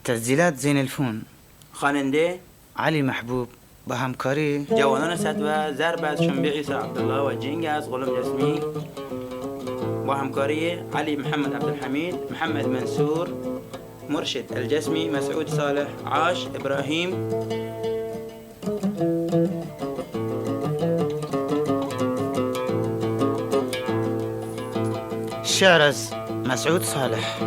تسجیلات زین الفون. خواننده علی محبوب با همکاری جوانان سطوه، ضرب از شنبه عیسی عبدالله و جنگ از غلام جسمی با همکاری علی محمد عبدالحمید، محمد منصور، مرشد الجسمی، مسعود صالح، عاش ابراهیم. شعر از مسعود صالح.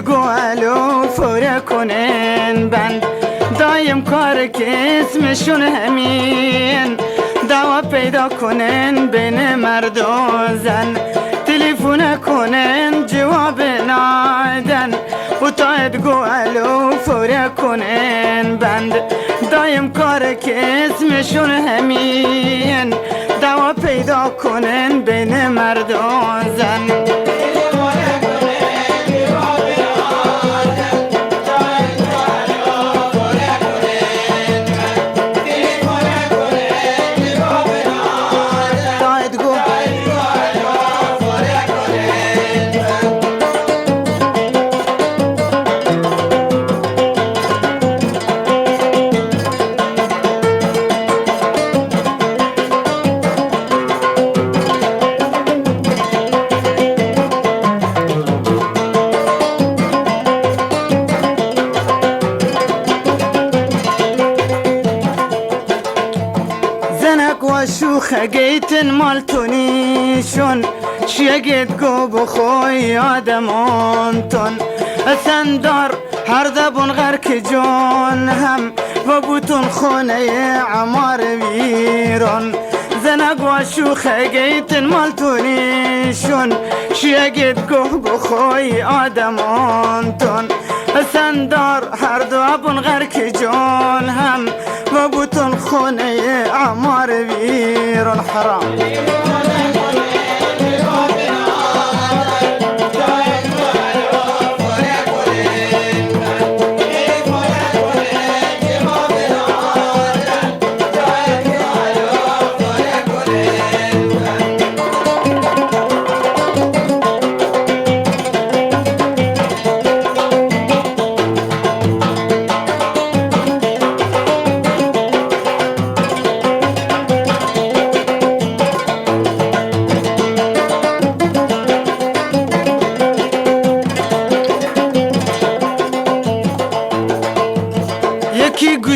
قالوا فركونين بند دايم كارك اسمشون همين دعوة پیدا کنن بین مرد و زن تلفون کنن جواب نادن و تاید قالوا فركونين بند دایم کارک اسمشون همین دعوة پیدا کنن بین مرد و زن شوخه گیتن مالتونیشون شیگید گو بخوی آدمانتون سندار هر دبون غرک جون هم و بوتون خونه عمار ویرون زنگ و شوخه گیتن مالتونیشون شیگید گو بخوی آدمانتون سندار هر دبون غرک جون هم و بوتون خونه عمار ویرون حرام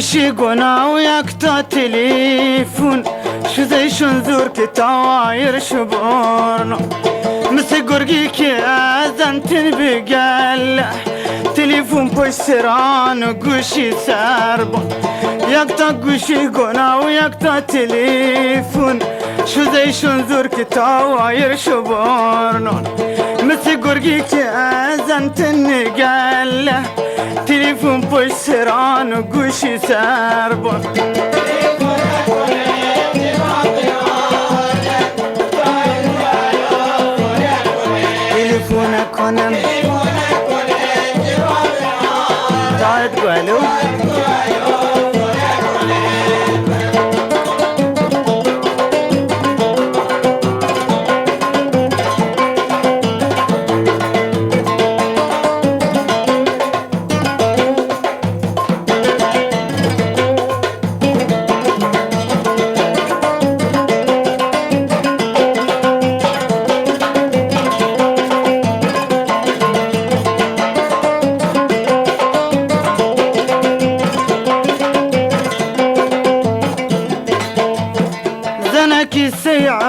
گوشی گناه و یک تا تلیفون شدهشون زور که تایر شبارنا مثل گرگی که از انتن بگل تلیفون پشت سران و گوشی سربان یک تا گوشی گناه و یک تا تلیفون شدهشون زور که تایر شبارنا مثل گرگی که از انتن بگل تلفون پشت سران و گوشی سربان تلفون کنم تاید گلو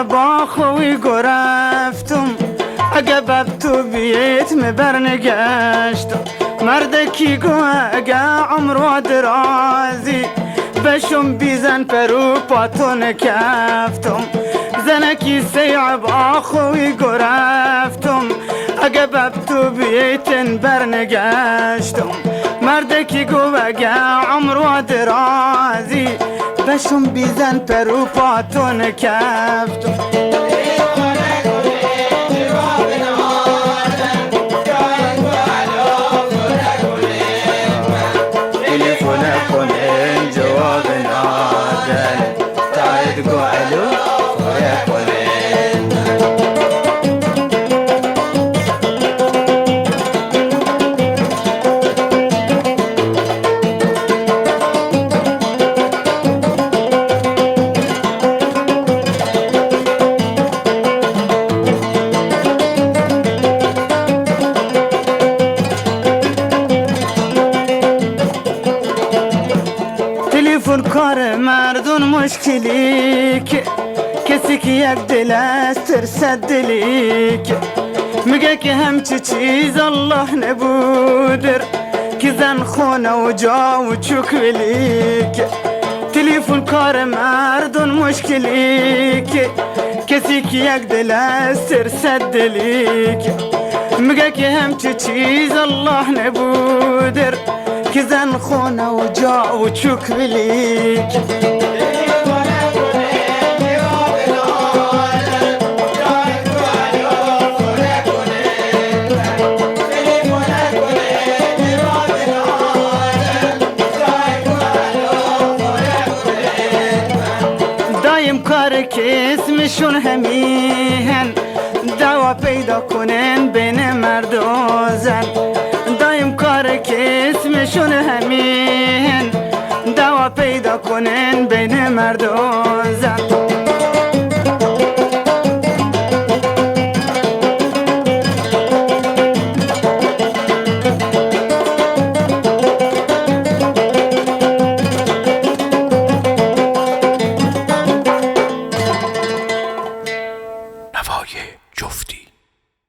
با خوی گرفتم عقب تو بیت برنگشتم مرد کی گو اگه عمر و درازی بشم بیزن پرو پاتون کفتم زنکی سیع با خوی گرفتم عقب تو بیتن برنگشتم مردکی گو بگه عمر و درازی بشم بیزن پرو پاتون کفتم تليفون کنن جواب نادن تاید گو علو خوره کنن تليفون کار مردون مشکلی که کسی که یک دل است ترسد دلی که میگه که همچی چیز الله نبودر که زن خونه و جا و چوک ولی که تليفون کار مردون مشکلی که کسی که یک دل است ترسد دلی که میگه که همچی چیز الله نبودر که زن خونه و جا و چوک ولی دایم کار که اسمشون همیهن دوا پیدا کنن بین مرد و زن دایم کار که اسمشون همیهن دوا پیدا کنن بین مرد و زن نوای